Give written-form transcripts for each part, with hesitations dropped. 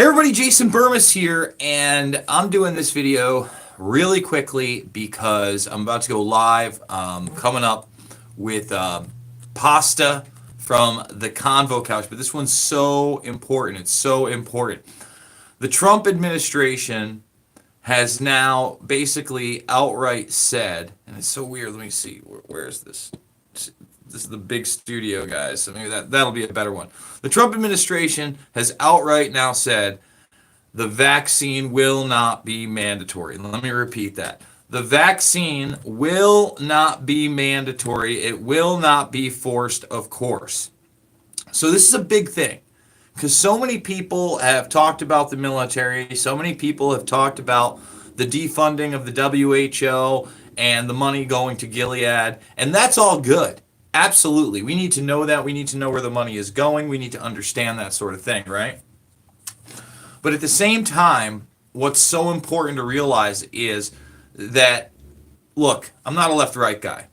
Hey everybody, Jason Burmis here, and I'm doing this video really quickly because I'm about to go live coming up with pasta from the Convo Couch, but this one's so important. It's so important. The Trump administration has now basically outright said, and it's so weird, let me see, where is this? This is the big studio, guys, so maybe that'll be a better one. The Trump administration has outright now said the vaccine will not be mandatory. Let me repeat that. The vaccine will not be mandatory. It will not be forced, of course. So this is a big thing because so many people have talked about the military. So many people have talked about the defunding of the WHO and the money going to Gilead. And that's all good. Absolutely. We need to know that. We need to know where the money is going. We need to understand that sort of thing, right? But at the same time, what's so important to realize is that, look, I'm not a left-right guy.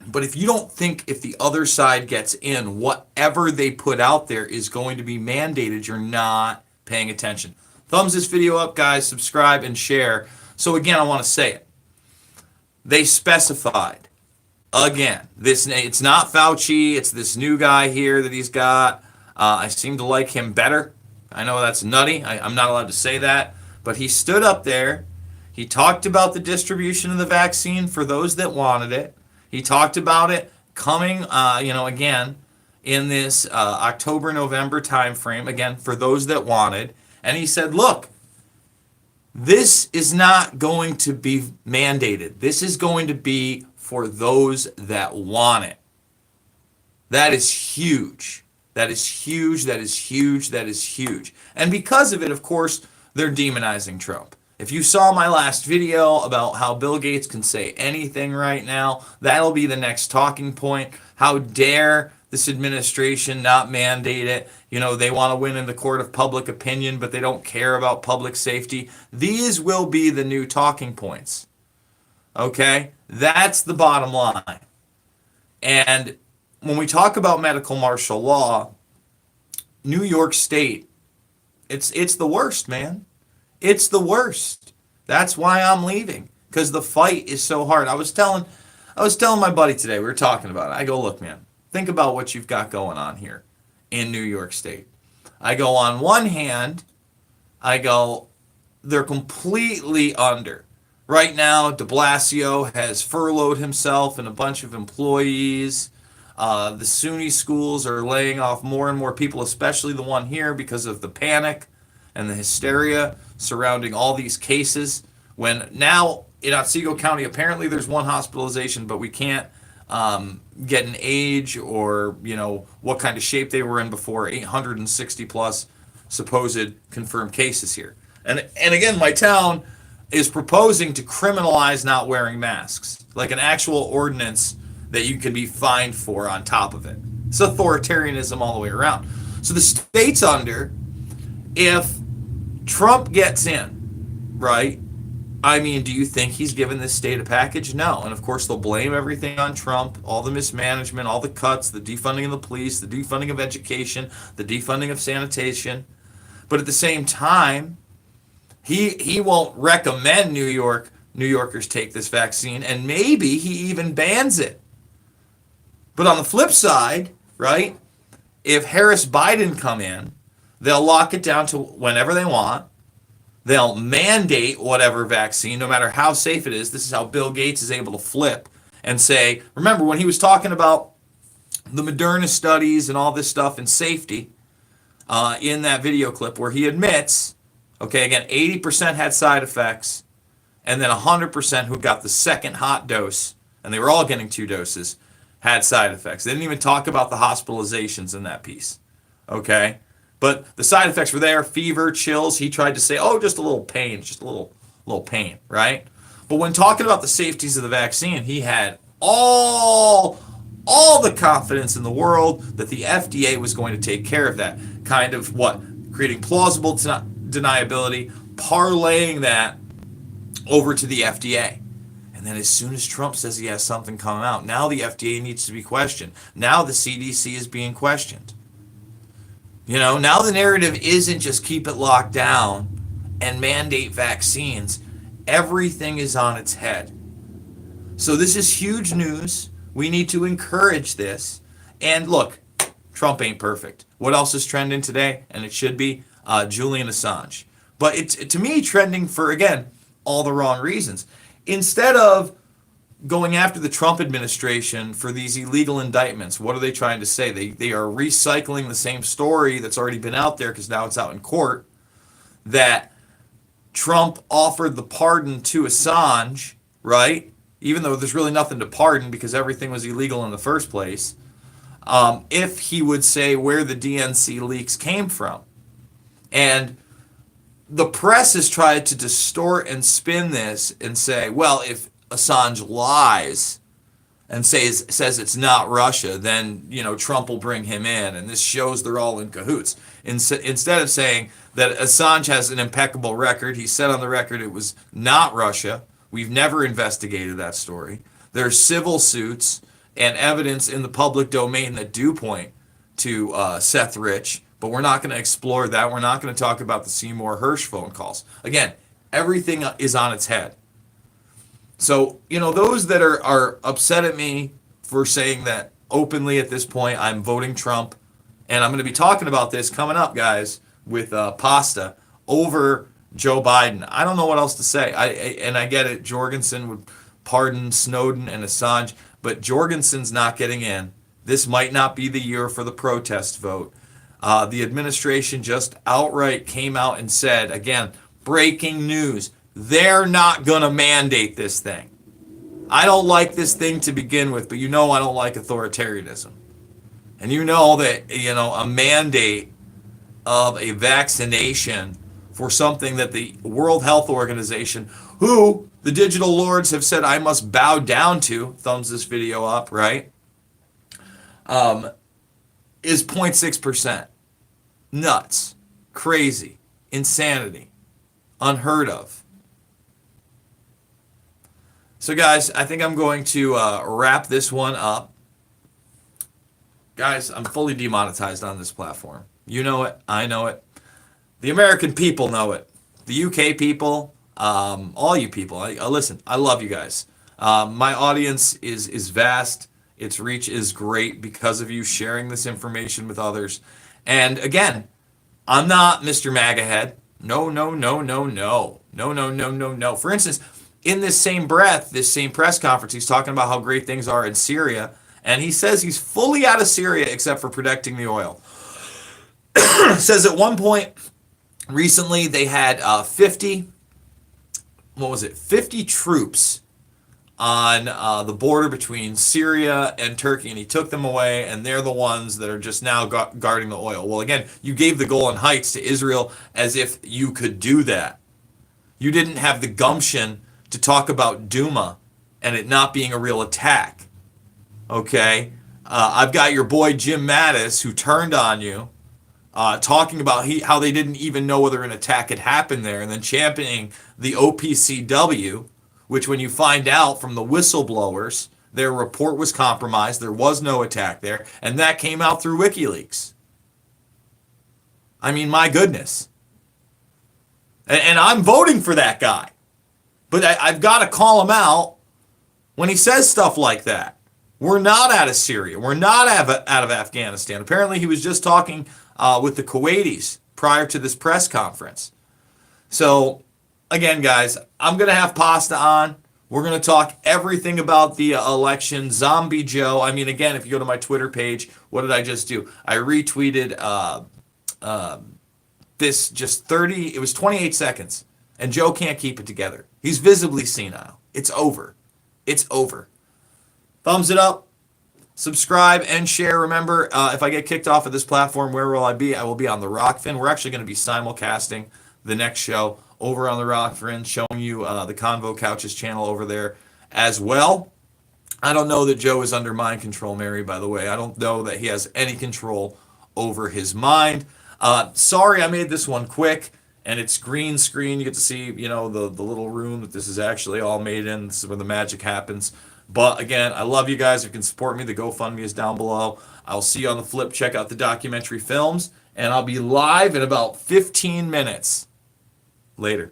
But if you don't think if the other side gets in, whatever they put out there is going to be mandated, you're not paying attention. Thumbs this video up, guys. Subscribe and share. So again, I want to say it. They specified. Again, it's not Fauci. It's this new guy here that he's got. I seem to like him better. I know that's nutty. I'm not allowed to say that. But he stood up there. He talked about the distribution of the vaccine for those that wanted it. He talked about it coming, again, in this October-November timeframe, again, for those that wanted. And he said, look, this is not going to be mandated. This is going to be for those that want it. That is huge. That is huge. That is huge. That is huge. And because of it, of course, they're demonizing Trump. If you saw my last video about how Bill Gates can say anything right now, that'll be the next talking point. How dare this administration not mandate it? You know, they want to win in the court of public opinion, but they don't care about public safety. These will be the new talking points. Okay? That's the bottom line. And when we talk about medical martial law, New York State, it's the worst, man. It's the worst. That's why I'm leaving, because the fight is so hard. I was telling my buddy today, we were talking about it. I go, look, man, think about what you've got going on here in New York State. I go, on one hand, they're completely under. Right now, de Blasio has furloughed himself and a bunch of employees. The SUNY schools are laying off more and more people, especially the one here, because of the panic and the hysteria surrounding all these cases. When now in Otsego County, apparently there's one hospitalization, but we can't get an age or, what kind of shape they were in before 860 plus supposed confirmed cases here. And again, my town is proposing to criminalize not wearing masks, like an actual ordinance that you can be fined for on top of it. It's authoritarianism all the way around. So the state's under. If Trump gets in, right? I mean, do you think he's given this state a package? No. And of course, they'll blame everything on Trump, all the mismanagement, all the cuts, the defunding of the police, the defunding of education, the defunding of sanitation. But at the same time, he won't recommend New Yorkers take this vaccine, and maybe he even bans it. But on the flip side, right, if Harris Biden come in, they'll lock it down to whenever they want. They'll mandate whatever vaccine, no matter how safe it is. This is how Bill Gates is able to flip and say, remember when he was talking about the Moderna studies and all this stuff and safety in that video clip where he admits, okay, again, 80% had side effects, and then 100% who got the second hot dose, and they were all getting 2 doses, had side effects. They didn't even talk about the hospitalizations in that piece, okay? But the side effects were there, fever, chills. He tried to say, oh, just a little pain, just a little pain, right? But when talking about the safeties of the vaccine, he had all the confidence in the world that the FDA was going to take care of that. Kind of creating plausible deniability, parlaying that over to the FDA. And then as soon as Trump says he has something coming out, now the FDA needs to be questioned. Now the CDC is being questioned. Now the narrative isn't just keep it locked down and mandate vaccines. Everything is on its head. So this is huge news. We need to encourage this. And look, Trump ain't perfect. What else is trending today? And it should be Julian Assange. But it's, to me, trending for, again, all the wrong reasons. Instead of going after the Trump administration for these illegal indictments, what are they trying to say? They are recycling the same story that's already been out there because now it's out in court, that Trump offered the pardon to Assange, right? Even though there's really nothing to pardon because everything was illegal in the first place, if he would say where the DNC leaks came from. And the press has tried to distort and spin this and say, well, if Assange lies and says it's not Russia, then Trump will bring him in, and this shows they're all in cahoots. Instead of saying that Assange has an impeccable record, he said on the record it was not Russia. We've never investigated that story. There's civil suits and evidence in the public domain that do point to Seth Rich, but we're not going to explore that. We're not going to talk about the Seymour Hersh phone calls. Again, everything is on its head. So, those that are upset at me for saying that openly at this point, I'm voting Trump, and I'm going to be talking about this coming up, guys, with Pasta over Joe Biden. I don't know what else to say. I get it. Jorgensen would pardon Snowden and Assange, but Jorgensen's not getting in. This might not be the year for the protest vote. The administration just outright came out and said, again, breaking news, they're not going to mandate this thing. I don't like this thing to begin with, but I don't like authoritarianism. And that, a mandate of a vaccination for something that the World Health Organization, who the digital lords have said I must bow down to, thumbs this video up, right, is 0.6%. Nuts. Crazy. Insanity. Unheard of. So, guys, I think I'm going to wrap this one up. Guys, I'm fully demonetized on this platform. You know it. I know it. The American people know it. The UK people, all you people. Listen, I love you guys. My audience is vast. Its reach is great because of you sharing this information with others. And again, I'm not Mr. MAGA head. No, no, no, no, no. No, no, no, no, no. For instance, in this same breath, this same press conference, he's talking about how great things are in Syria. And he says he's fully out of Syria except for protecting the oil. Says at one point recently they had 50 troops on the border between Syria and Turkey, and he took them away, and they're the ones that are just now guarding the oil. Well, again, you gave the Golan Heights to Israel as if you could do that. You didn't have the gumption to talk about Duma and it not being a real attack. Okay? I've got your boy Jim Mattis, who turned on you, talking about how they didn't even know whether an attack had happened there, and then championing the OPCW, which when you find out from the whistleblowers, their report was compromised, there was no attack there, and that came out through WikiLeaks. I mean, my goodness. And I'm voting for that guy. But I've got to call him out when he says stuff like that. We're not out of Syria. We're not out of Afghanistan. Apparently, he was just talking with the Kuwaitis prior to this press conference. So, again, guys, I'm going to have Pasta on. We're going to talk everything about the election. Zombie Joe. I mean, again, if you go to my Twitter page, what did I just do? I retweeted this just 28 seconds. And Joe can't keep it together. He's visibly senile. It's over. It's over. Thumbs it up, subscribe, and share. Remember, if I get kicked off of this platform, where will I be? I will be on the Rockfin. We're actually going to be simulcasting the next show over on the Rockfin, showing you the Convo Couches channel over there as well. I don't know that Joe is under mind control, Mary, by the way. I don't know that he has any control over his mind. Sorry I made this one quick. And it's green screen. You get to see, the little room that this is actually all made in. This is where the magic happens. But again, I love you guys. If you can support me, the GoFundMe is down below. I'll see you on the flip. Check out the documentary films. and I'll be live in about 15 minutes. Later.